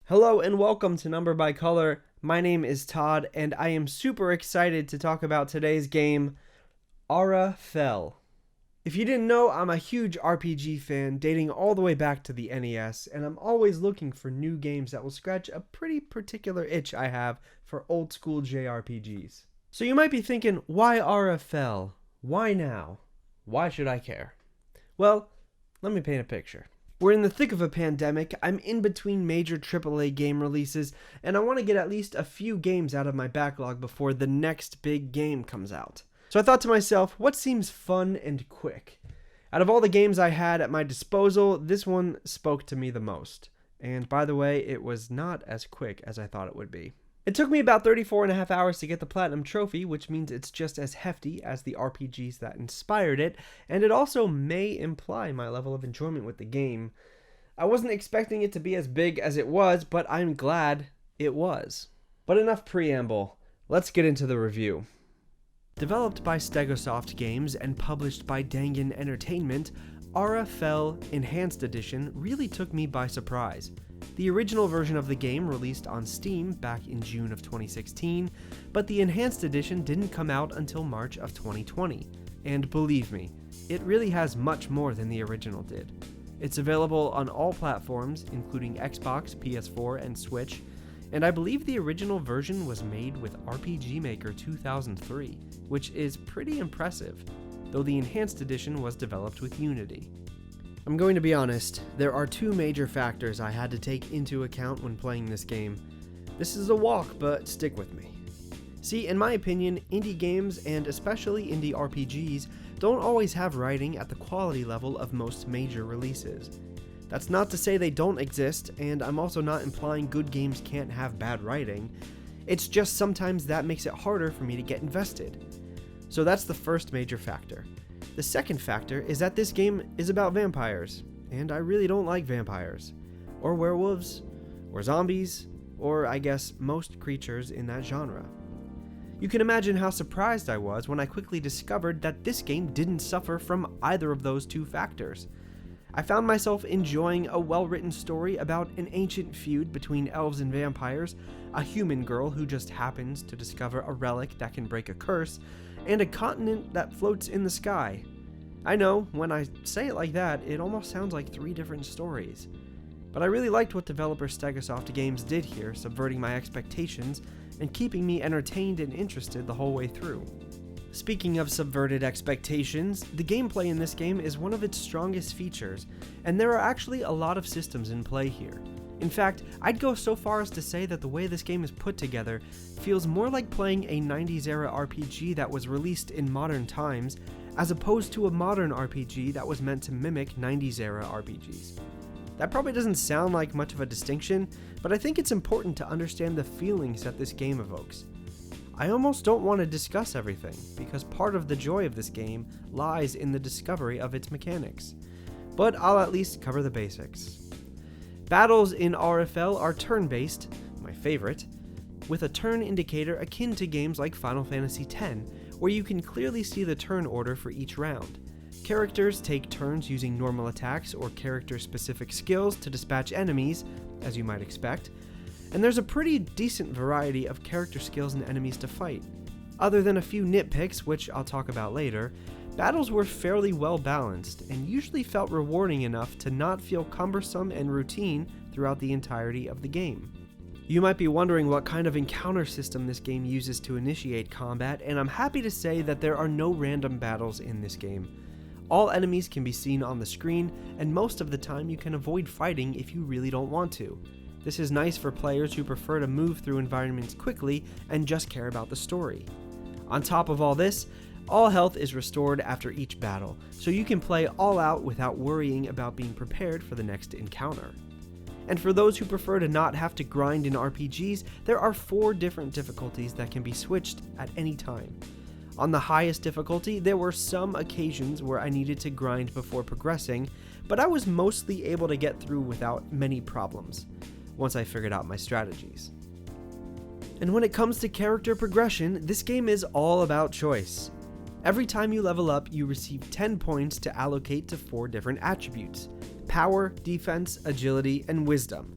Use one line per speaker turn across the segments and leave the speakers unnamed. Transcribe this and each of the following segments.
Hello and welcome to Number by Color. My name is Todd and I am super excited to talk about today's game, Ara Fell. If you didn't know, I'm a huge RPG fan dating all the way back to the NES, and I'm always looking for new games that will scratch a pretty particular itch I have for old school JRPGs. So you might be thinking, why Ara Fell? Why now? Why should I care? Well, let me paint a picture. We're in the thick of a pandemic, I'm in between major AAA game releases, and I want to get at least a few games out of my backlog before the next big game comes out. So I thought to myself, what seems fun and quick? Out of all the games I had at my disposal, this one spoke to me the most. And by the way, it was not as quick as I thought it would be. It took me about 34 and a half hours to get the Platinum Trophy, which means it's just as hefty as the RPGs that inspired it, and it also may imply my level of enjoyment with the game. I wasn't expecting it to be as big as it was, but I'm glad it was. But enough preamble, let's get into the review. Developed by Stegosoft Games and published by Dangan Entertainment, Ara Fell Enhanced Edition really took me by surprise. The original version of the game released on Steam back in June of 2016, but the Enhanced Edition didn't come out until March of 2020. And believe me, it really has much more than the original did. It's available on all platforms, including Xbox, PS4, and Switch, and I believe the original version was made with RPG Maker 2003, which is pretty impressive, though the Enhanced Edition was developed with Unity. I'm going to be honest, there are two major factors I had to take into account when playing this game. This is a walk, but stick with me. See, in my opinion, indie games, and especially indie RPGs, don't always have writing at the quality level of most major releases. That's not to say they don't exist, and I'm also not implying good games can't have bad writing. It's just sometimes that makes it harder for me to get invested. So that's the first major factor. The second factor is that this game is about vampires, and I really don't like vampires, or werewolves, or zombies, or I guess most creatures in that genre. You can imagine how surprised I was when I quickly discovered that this game didn't suffer from either of those two factors. I found myself enjoying a well-written story about an ancient feud between elves and vampires, a human girl who just happens to discover a relic that can break a curse, and a continent that floats in the sky. I know, when I say it like that, it almost sounds like three different stories. But I really liked what developer Stegosoft Games did here, subverting my expectations and keeping me entertained and interested the whole way through. Speaking of subverted expectations, the gameplay in this game is one of its strongest features, and there are actually a lot of systems in play here. In fact, I'd go so far as to say that the way this game is put together feels more like playing a 90s-era RPG that was released in modern times, as opposed to a modern RPG that was meant to mimic 90s-era RPGs. That probably doesn't sound like much of a distinction, but I think it's important to understand the feelings that this game evokes. I almost don't want to discuss everything, because part of the joy of this game lies in the discovery of its mechanics. But I'll at least cover the basics. Battles in Ara Fell are turn-based, my favorite, with a turn indicator akin to games like Final Fantasy X, where you can clearly see the turn order for each round. Characters take turns using normal attacks or character-specific skills to dispatch enemies, as you might expect, and there's a pretty decent variety of character skills and enemies to fight. Other than a few nitpicks, which I'll talk about later, battles were fairly well balanced and usually felt rewarding enough to not feel cumbersome and routine throughout the entirety of the game. You might be wondering what kind of encounter system this game uses to initiate combat, and I'm happy to say that there are no random battles in this game. All enemies can be seen on the screen, and most of the time you can avoid fighting if you really don't want to. This is nice for players who prefer to move through environments quickly and just care about the story. On top of all this, all health is restored after each battle, so you can play all out without worrying about being prepared for the next encounter. And for those who prefer to not have to grind in RPGs, there are 4 different difficulties that can be switched at any time. On the highest difficulty, there were some occasions where I needed to grind before progressing, but I was mostly able to get through without many problems, once I figured out my strategies. And when it comes to character progression, this game is all about choice. Every time you level up, you receive 10 points to allocate to 4 different attributes: power, defense, agility, and wisdom.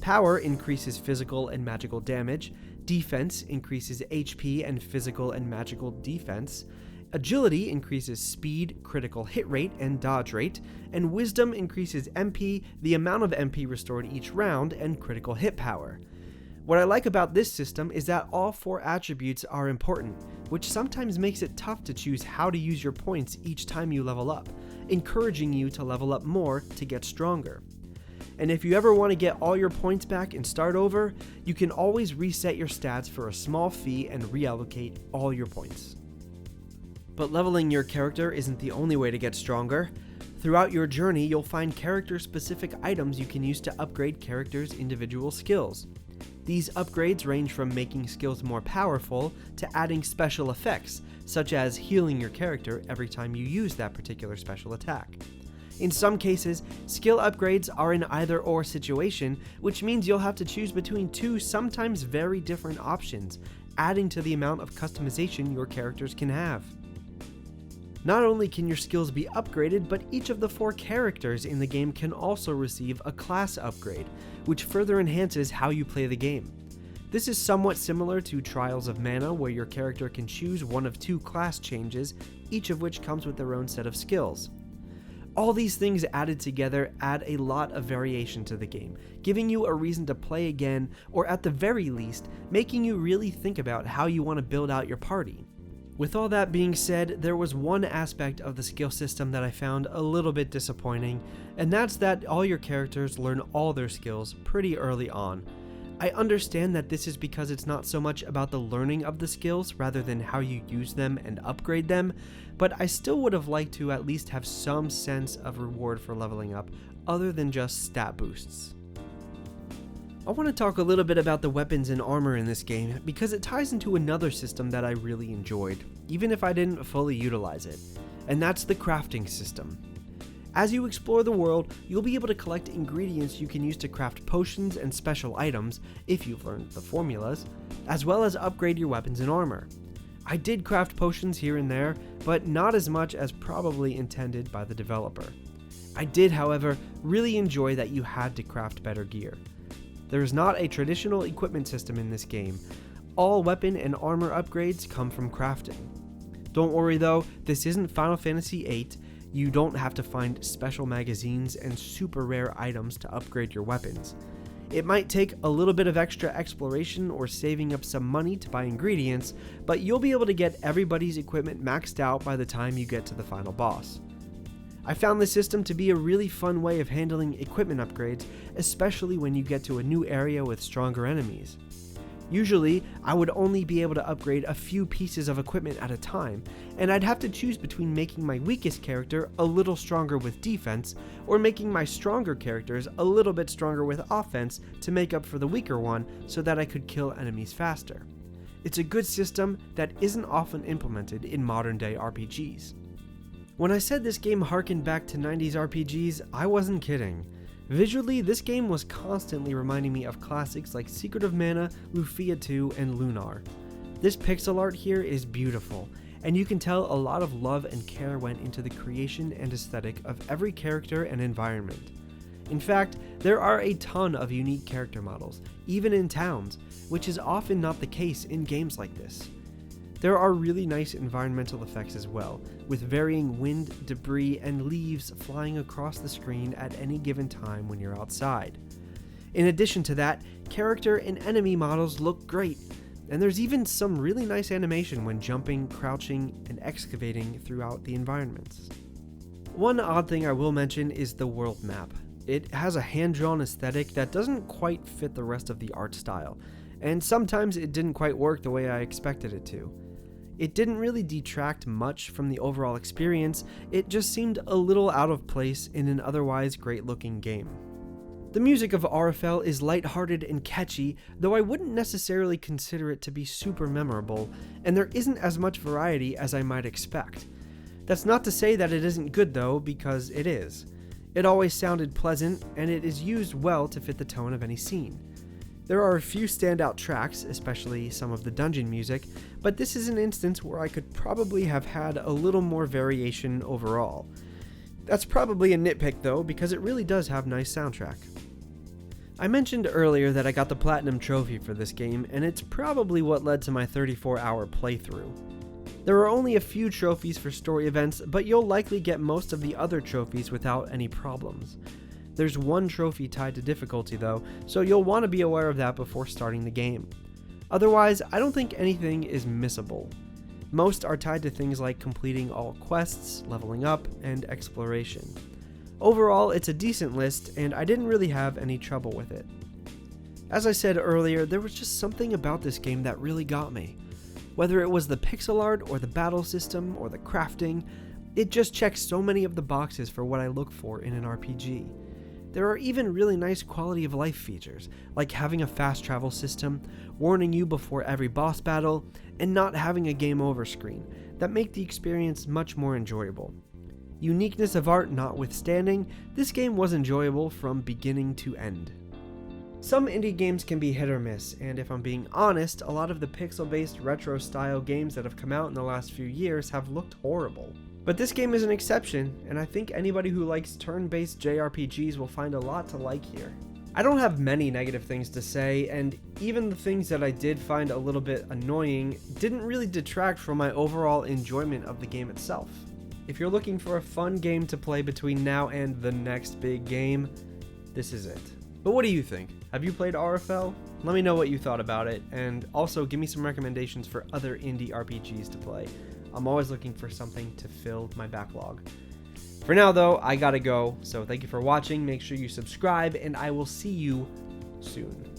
Power increases physical and magical damage. Defense increases HP and physical and magical defense. Agility increases speed, critical hit rate, and dodge rate. And Wisdom increases MP, the amount of MP restored each round, and critical hit power. What I like about this system is that all 4 attributes are important, which sometimes makes it tough to choose how to use your points each time you level up, encouraging you to level up more to get stronger. And if you ever want to get all your points back and start over, you can always reset your stats for a small fee and reallocate all your points. But leveling your character isn't the only way to get stronger. Throughout your journey, you'll find character-specific items you can use to upgrade characters' individual skills. These upgrades range from making skills more powerful to adding special effects, such as healing your character every time you use that particular special attack. In some cases, skill upgrades are an either-or situation, which means you'll have to choose between 2 sometimes very different options, adding to the amount of customization your characters can have. Not only can your skills be upgraded, but each of the 4 characters in the game can also receive a class upgrade, which further enhances how you play the game. This is somewhat similar to Trials of Mana, where your character can choose one of 2 class changes, each of which comes with their own set of skills. All these things added together add a lot of variation to the game, giving you a reason to play again, or at the very least, making you really think about how you want to build out your party. With all that being said, there was one aspect of the skill system that I found a little bit disappointing, and that's that all your characters learn all their skills pretty early on. I understand that this is because it's not so much about the learning of the skills rather than how you use them and upgrade them, but I still would have liked to at least have some sense of reward for leveling up other than just stat boosts. I want to talk a little bit about the weapons and armor in this game because it ties into another system that I really enjoyed, even if I didn't fully utilize it, and that's the crafting system. As you explore the world, you'll be able to collect ingredients you can use to craft potions and special items, if you've learned the formulas, as well as upgrade your weapons and armor. I did craft potions here and there, but not as much as probably intended by the developer. I did, however, really enjoy that you had to craft better gear. There is not a traditional equipment system in this game. All weapon and armor upgrades come from crafting. Don't worry though, this isn't Final Fantasy VIII. You don't have to find special magazines and super rare items to upgrade your weapons. It might take a little bit of extra exploration or saving up some money to buy ingredients, but you'll be able to get everybody's equipment maxed out by the time you get to the final boss. I found this system to be a really fun way of handling equipment upgrades, especially when you get to a new area with stronger enemies. Usually, I would only be able to upgrade a few pieces of equipment at a time, and I'd have to choose between making my weakest character a little stronger with defense, or making my stronger characters a little bit stronger with offense to make up for the weaker one so that I could kill enemies faster. It's a good system that isn't often implemented in modern day RPGs. When I said this game harkened back to 90s RPGs, I wasn't kidding. Visually, this game was constantly reminding me of classics like Secret of Mana, Lufia 2, and Lunar. This pixel art here is beautiful, and you can tell a lot of love and care went into the creation and aesthetic of every character and environment. In fact, there are a ton of unique character models, even in towns, which is often not the case in games like this. There are really nice environmental effects as well, with varying wind, debris, and leaves flying across the screen at any given time when you're outside. In addition to that, character and enemy models look great, and there's even some really nice animation when jumping, crouching, and excavating throughout the environments. One odd thing I will mention is the world map. It has a hand-drawn aesthetic that doesn't quite fit the rest of the art style, and sometimes it didn't quite work the way I expected it to. It didn't really detract much from the overall experience, it just seemed a little out of place in an otherwise great-looking game. The music of Ara Fell is lighthearted and catchy, though I wouldn't necessarily consider it to be super memorable, and there isn't as much variety as I might expect. That's not to say that it isn't good though, because it is. It always sounded pleasant, and it is used well to fit the tone of any scene. There are a few standout tracks, especially some of the dungeon music, but this is an instance where I could probably have had a little more variation overall. That's probably a nitpick though, because it really does have nice soundtrack. I mentioned earlier that I got the Platinum Trophy for this game, and it's probably what led to my 34-hour playthrough. There are only a few trophies for story events, but you'll likely get most of the other trophies without any problems. There's one trophy tied to difficulty though, so you'll want to be aware of that before starting the game. Otherwise, I don't think anything is missable. Most are tied to things like completing all quests, leveling up, and exploration. Overall, it's a decent list, and I didn't really have any trouble with it. As I said earlier, there was just something about this game that really got me. Whether it was the pixel art, or the battle system, or the crafting, it just checks so many of the boxes for what I look for in an RPG. There are even really nice quality of life features, like having a fast travel system, warning you before every boss battle, and not having a game over screen, that make the experience much more enjoyable. Uniqueness of art notwithstanding, this game was enjoyable from beginning to end. Some indie games can be hit or miss, and if I'm being honest, a lot of the pixel-based retro-style games that have come out in the last few years have looked horrible. But this game is an exception, and I think anybody who likes turn-based JRPGs will find a lot to like here. I don't have many negative things to say, and even the things that I did find a little bit annoying didn't really detract from my overall enjoyment of the game itself. If you're looking for a fun game to play between now and the next big game, this is it. But what do you think? Have you played Ara Fell? Let me know what you thought about it, and also give me some recommendations for other indie RPGs to play. I'm always looking for something to fill my backlog. For now though, I gotta go, so thank you for watching, make sure you subscribe, and I will see you soon.